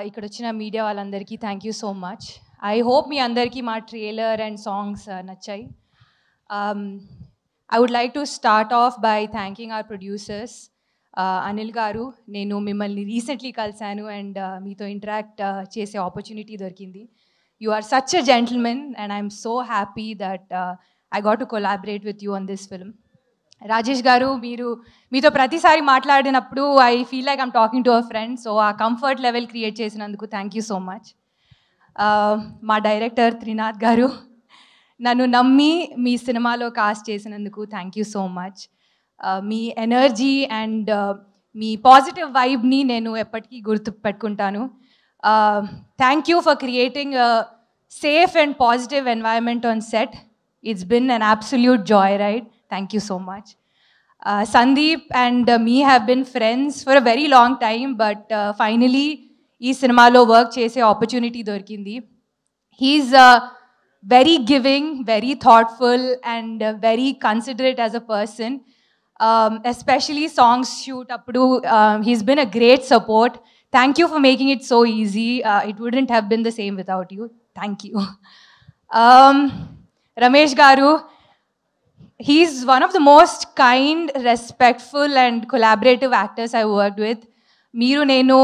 ఇక్కడ వచ్చిన మీడియా వాళ్ళందరికీ thank you so much. I hope మీ అందరికీ మా ట్రైలర్ అండ్ సాంగ్స్ నచ్చాయి. I would like to start off by thanking our producers. Anil గారు, నేను మిమ్మల్ని రీసెంట్లీ కలిశాను అండ్ మీతో ఇంటరాక్ట్ చేసే ఆపర్చునిటీ దొరికింది. You are such a gentlemen and I'm so happy that I got to collaborate with you on this film. Rajesh garu, మీతో ప్రతిసారి మాట్లాడినప్పుడు I feel like I'm talking to a friend. So ఆ comfort level create చేసినందుకు thank you so much. మా director Trinath garu, నన్ను నమ్మి మీ సినిమాలో కాస్ట్ చేసినందుకు థ్యాంక్ యూ సో మచ్. మీ ఎనర్జీ అండ్ మీ పాజిటివ్ వైబ్ని నేను ఎప్పటికీ గుర్తు పెట్టుకుంటాను. Thank you for creating safe and positive environment on set. It's been an absolute joyride. Thank you so much. Sandeep and me have been friends for a very long time, but finally, ee cinema lo work chese opportunity dorkindi. He's very giving, very thoughtful, and very considerate as a person. Especially songs shoot appudu, he's been a great support. Thank you for making it so easy. It wouldn't have been the same without you. Thank you. Ramesh Garu, he's one of the most kind, respectful and collaborative actors I worked with. Meeru nenu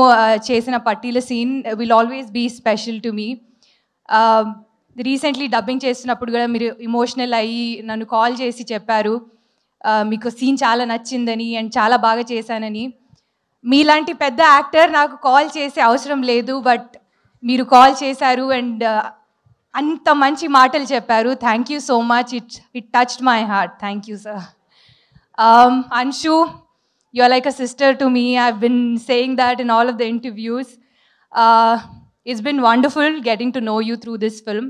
chesina pattila scene will always be special to me. Recently dubbing chestunnappudu kuda meeru emotional ayyi nannu call chesi chepparu meeku scene chaala nachindani and chaala baga chesanani. Meelanti pedda actor naaku call chese avasaram ledhu, but meeru call chesaru and అంత మంచి మాటలు చెప్పారు. Thank you so much. It touched my heart. Thank you sir. Anshu, you are like a sister to me. I've been saying that in all of the interviews. It's been wonderful getting to know you through this film.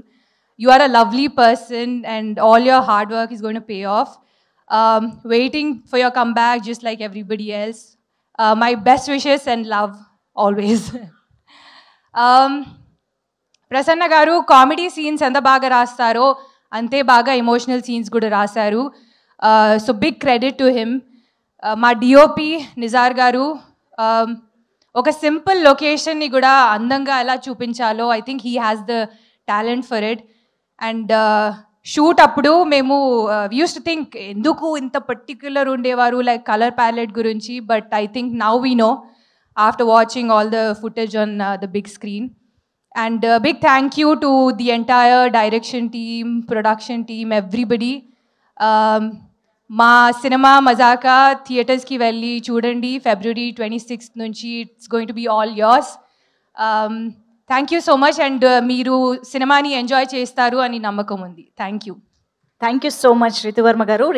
You are a lovely person and all your hard work is going to pay off. Waiting for your comeback just like everybody else. My best wishes and love always. Prasanna గారు, comedy scenes ఎంత బాగా రాస్తారో అంతే బాగా emotional scenes కూడా రాశారు. So big credit to him. మా DOP Nizar garu, ఒక simple లొకేషన్ని కూడా అందంగా ఎలా చూపించాలో I think he has the talent for it. And shoot అప్పుడు మేము యూస్ టు థింక్ ఎందుకు ఇంత పర్టిక్యులర్ ఉండేవారు లైక్ కలర్ ప్యాలెట్ గురించి, but I think now we know after watching all the footage on the big screen. And big thank you to the entire direction team, production team, everybody. Ma cinema Mazaka theaters ki velli chudandi February 26th nunchi. It's going to be all yours. Thank you so much and meeru cinema ni enjoy chestaru ani nammakam undi. Thank you. Thank you so much Rituvarma garu.